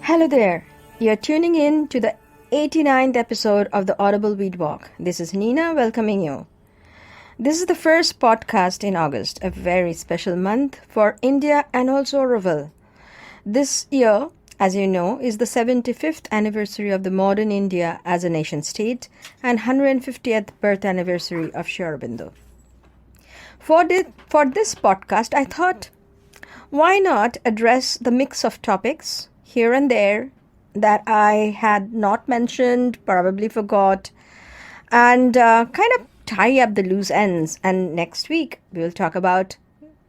Hello there. You're tuning in to the 89th episode of the Audible Weed Walk. This is Nina welcoming you. This is the first podcast in August, a very special month for India and also Oroville. This year, as you know, is the 75th anniversary of the modern India as a nation-state and 150th birth anniversary of Sri Aurobindo. For this podcast, I thought, why not address the mix of topics here and there that I had not mentioned, probably forgot, and kind of tie up the loose ends. And next week, we'll talk about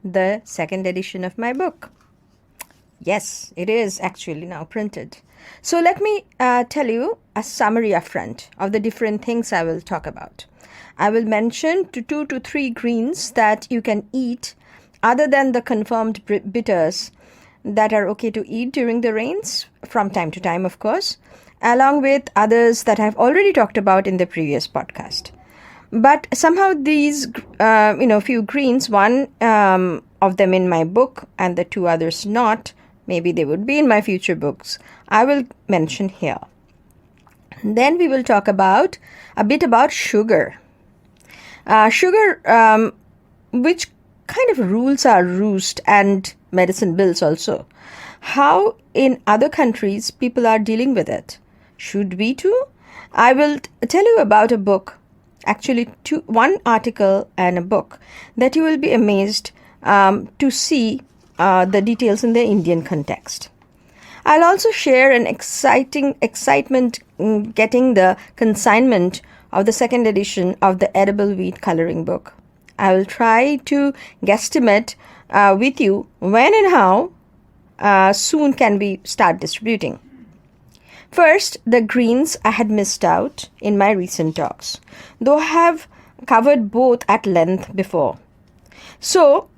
the second edition of my book. Yes, it is actually now printed. So let me tell you a summary upfront of the different things I will talk about. I will mention 2 to 3 greens that you can eat other than the confirmed bitters that are okay to eat during the rains, from time to time, of course, along with others that I've already talked about in the previous podcast. But somehow these, few greens, one of them in my book and the 2 others not, maybe they would be in my future books, I will mention here. Then we will talk about a bit about sugar. Sugar, which kind of rules our roost and medicine bills also. How in other countries people are dealing with it. Should we too? I will tell you about a book, actually 1 article and a book that you will be amazed to see the details in the Indian context. I'll also share an excitement in getting the consignment of the second edition of the Audible Weed coloring book. I will try to guesstimate with you when and how soon can we start distributing. First, the greens I had missed out in my recent talks, though I have covered both at length before. So,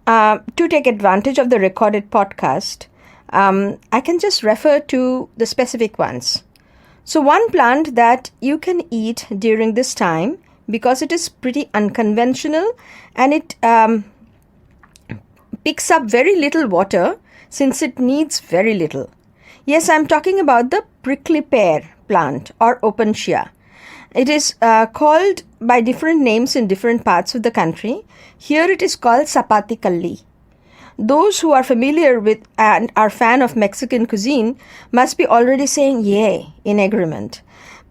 to take advantage of the recorded podcast, I can just refer to the specific ones. So, one plant that you can eat during this time, because it is pretty unconventional and it picks up very little water since it needs very little. Yes, I'm talking about the prickly pear plant or opuntia. It is called by different names in different parts of the country. Here it is called sapati kalli. Those who are familiar with and are fan of Mexican cuisine must be already saying yay in agreement.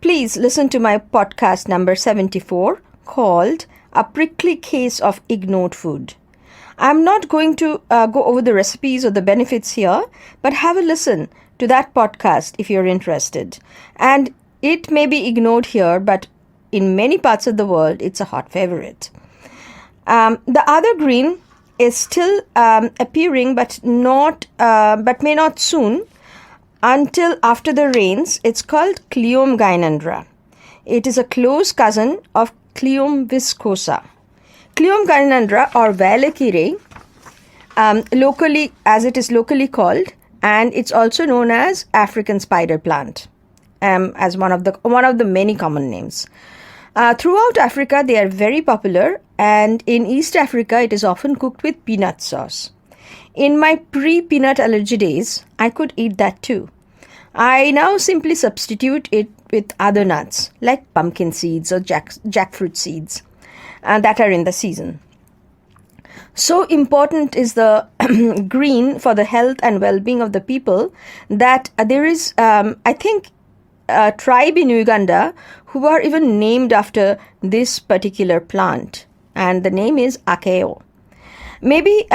Please listen to my podcast number 74 called A Prickly Case of Ignored Food. I'm not going to go over the recipes or the benefits here, but have a listen to that podcast if you're interested. And it may be ignored here, but in many parts of the world, it's a hot favorite. The other green is still appearing, but may not soon. Until after the rains, it's called Cleome gynandra. It is a close cousin of Cleome viscosa. Cleome gynandra or valekire, locally as it is locally called, and it's also known as African spider plant, as one of the many common names. Throughout Africa, they are very popular, and in East Africa, it is often cooked with peanut sauce. In my pre-peanut allergy days, I could eat that too. I now simply substitute it with other nuts like pumpkin seeds or jackfruit seeds that are in the season. So important is the green for the health and well-being of the people that there is, I think, a tribe in Uganda who are even named after this particular plant, and the name is akeo. Maybe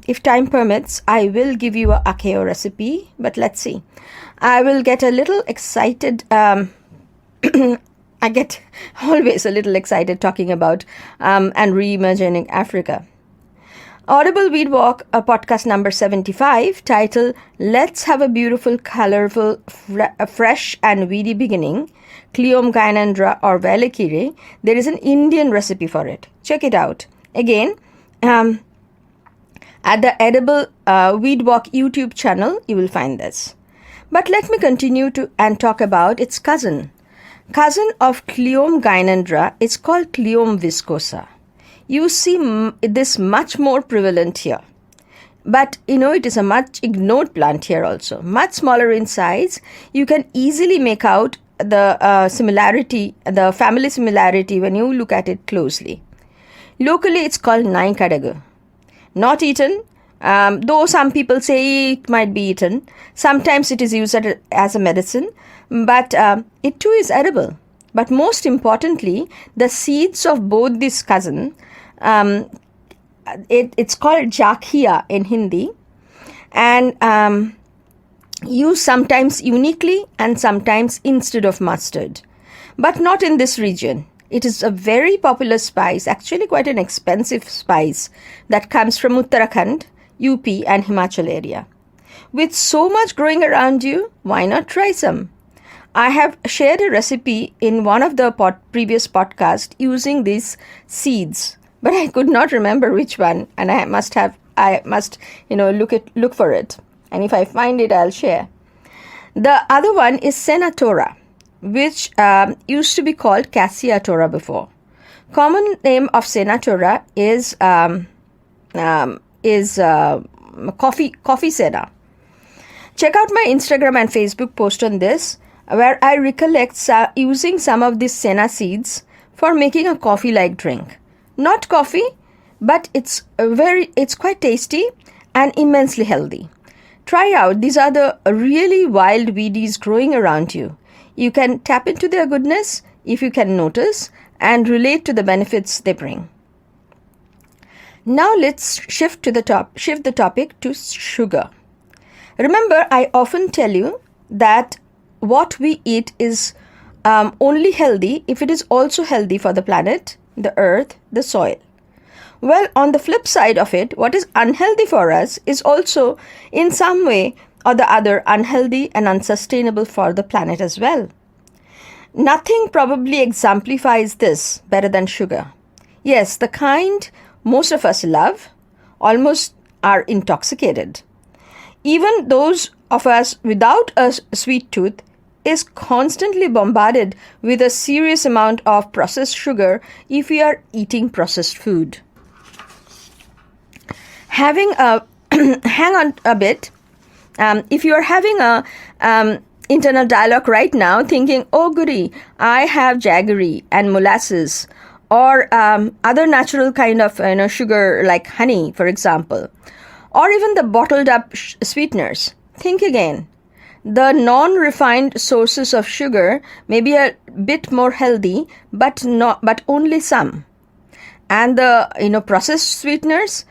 if time permits, I will give you a akeo recipe, but let's see. I will get a little excited. I get always a little excited talking about and reimagining Africa. Audible Weed Walk, podcast number 75, titled Let's Have a Beautiful, Colorful, Fresh and Weedy Beginning, Cleome gynandra or valekire. There is an Indian recipe for it. Check it out. Again, at the Audible Weed Walk YouTube channel, you will find this. But let me continue and talk about its cousin. Cousin of Cleome gynandra is called Cleome viscosa. You see this much more prevalent here. But it is a much ignored plant here also. Much smaller in size. You can easily make out the similarity, the family similarity when you look at it closely. Locally, it's called Nai Kadagu. Not eaten, though some people say it might be eaten. Sometimes it is used as a medicine, but it too is edible. But most importantly, the seeds of both these cousins, it's called jakhia in Hindi, and used sometimes uniquely and sometimes instead of mustard. But not in this region. It is a very popular spice, actually quite an expensive spice, that comes from Uttarakhand, UP and Himachal area. With so much growing around you, why not try some? I have shared a recipe in one of the previous podcasts using these seeds, but I could not remember which one, and I must look for it. And if I find it, I'll share. The other one is Senatora, which used to be called Cassia tora before. Common name of Senatora is coffee Sena. Check out my Instagram and Facebook post on this, where I recollect using some of these Sena seeds for making a coffee-like drink. Not coffee, but it's quite tasty and immensely healthy. Try out. These are the really wild weedies growing around you. You can tap into their goodness if you can notice and relate to the benefits they bring. Now let's shift the topic to sugar. Remember, I often tell you that what we eat is only healthy if it is also healthy for the planet, the earth, the soil. Well, on the flip side of it, what is unhealthy for us is also in some way or the other unhealthy and unsustainable for the planet as well. Nothing probably exemplifies this better than sugar. Yes, the kind most of us love, almost are intoxicated. Even those of us without a sweet tooth is constantly bombarded with a serious amount of processed sugar if we are eating processed food. Hang on a bit. If you are having a internal dialogue right now, thinking, "Oh goody, I have jaggery and molasses," or other natural kind of sugar like honey, for example, or even the bottled up sweeteners, think again. The non-refined sources of sugar may be a bit more healthy, but only some. And the processed sweeteners,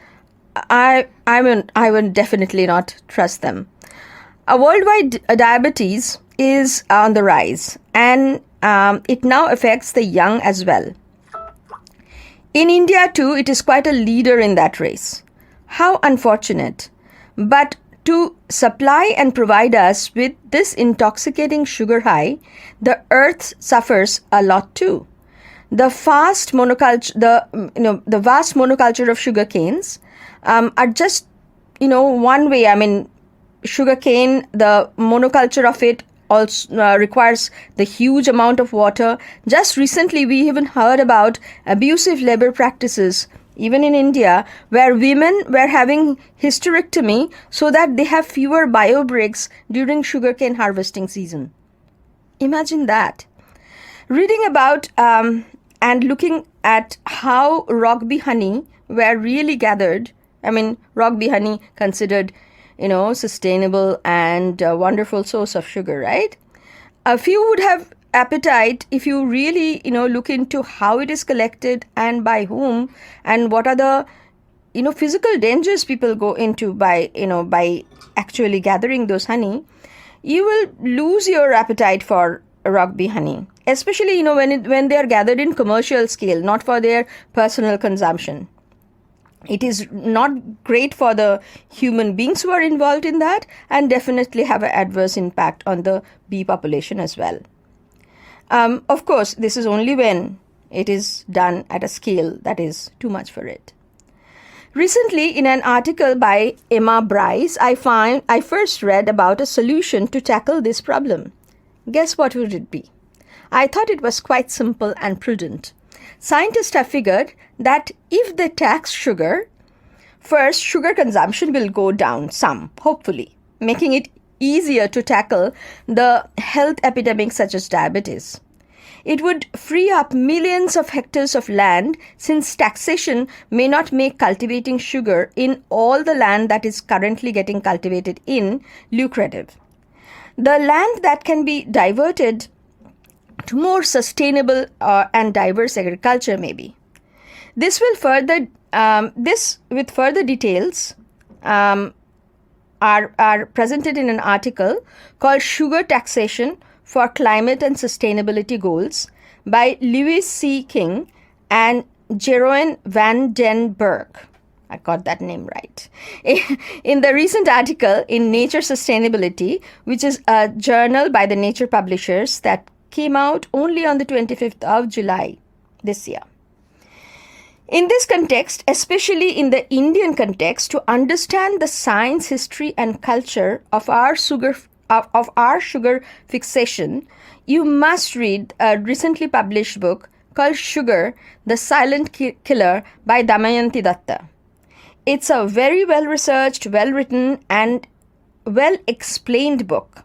I would definitely not trust them. A worldwide diabetes is on the rise, and it now affects the young as well. In India too, it is quite a leader in that race. How unfortunate. But to supply and provide us with this intoxicating sugar high, the earth suffers a lot too. The vast monoculture of sugar canes are just one way. I mean, sugar cane, the monoculture of it also requires the huge amount of water. Just recently, we even heard about abusive labor practices, even in India, where women were having hysterectomy so that they have fewer bio breaks during sugarcane harvesting season. Imagine that. Reading about and looking at how rock bee honey were really gathered. I mean, rock bee honey considered sustainable and wonderful source of sugar, right? A few would have appetite if you really, look into how it is collected and by whom, and what are the, physical dangers people go into by actually gathering those honey. You will lose your appetite for rock bee honey, especially, when they are gathered in commercial scale, not for their personal consumption. It is not great for the human beings who are involved in that, and definitely have an adverse impact on the bee population as well. Of course, this is only when it is done at a scale that is too much for it. Recently, in an article by Emma Bryce, I first read about a solution to tackle this problem. Guess what would it be? I thought it was quite simple and prudent. Scientists have figured that if they tax sugar First, sugar consumption will go down some, hopefully, making it easier to tackle the health epidemics such as diabetes. It would free up millions of hectares of land, since taxation may not make cultivating sugar in all the land that is currently getting cultivated in lucrative. The land that can be diverted to more sustainable and diverse agriculture maybe. This with further details are presented in an article called Sugar Taxation for Climate and Sustainability Goals by Louis C. King and Jeroen van den Berg. I got that name right. In the recent article in Nature Sustainability, which is a journal by the Nature publishers that came out only on the 25th of July this year. In this context, especially in the Indian context, to understand the science, history, and culture of our sugar fixation, you must read a recently published book called Sugar, the Silent Killer by Damayanti Datta. It's a very well-researched, well-written, and well-explained book.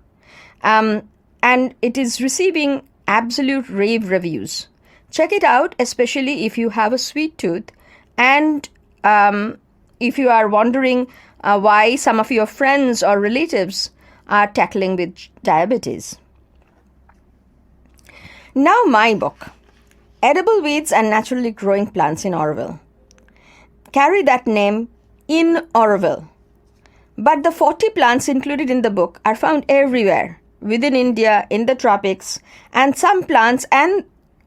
And it is receiving absolute rave reviews. Check it out, especially if you have a sweet tooth and if you are wondering why some of your friends or relatives are tackling with diabetes. Now my book, Edible Weeds and Naturally Growing Plants in Auroville. Carry that name in Auroville. But the 40 plants included in the book are found everywhere, within India, in the tropics, and some plants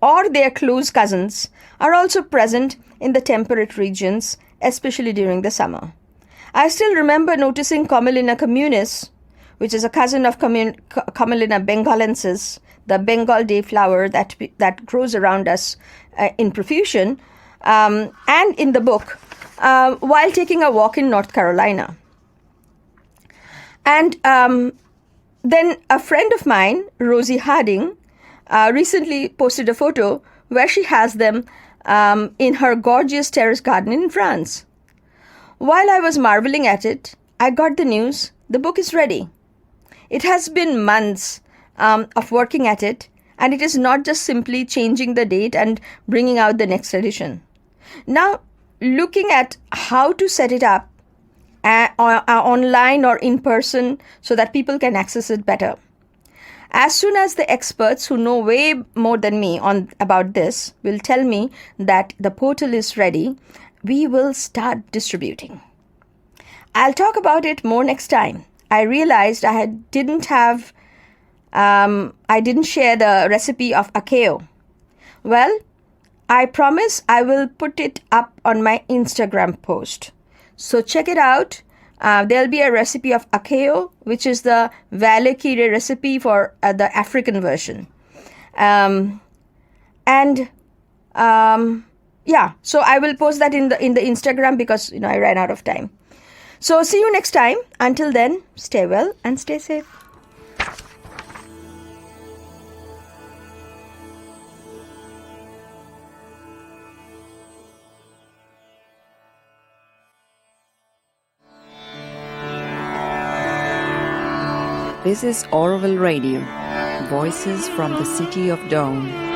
or their close cousins are also present in the temperate regions, especially during the summer. I still remember noticing Commelina communis, which is a cousin of Commelina bengalensis, the Bengal day flower that grows around us in profusion, and in the book, while taking a walk in North Carolina. And then a friend of mine, Rosie Harding, recently posted a photo where she has them in her gorgeous terrace garden in France. While I was marveling at it, I got the news the book is ready. It has been months of working at it, and it is not just simply changing the date and bringing out the next edition. Now, looking at how to set it up online or in person so that people can access it better. As soon as the experts who know way more than me about this will tell me that the portal is ready, we will start distributing. I'll talk about it more next time. I realized I didn't share the recipe of akeo. Well, I promise I will put it up on my Instagram post. So check it out. There'll be a recipe of akeo, which is the valekire recipe for the African version. So I will post that in the Instagram because I ran out of time. So see you next time. Until then, stay well and stay safe. This is Audible Radio, voices from the city of dawn.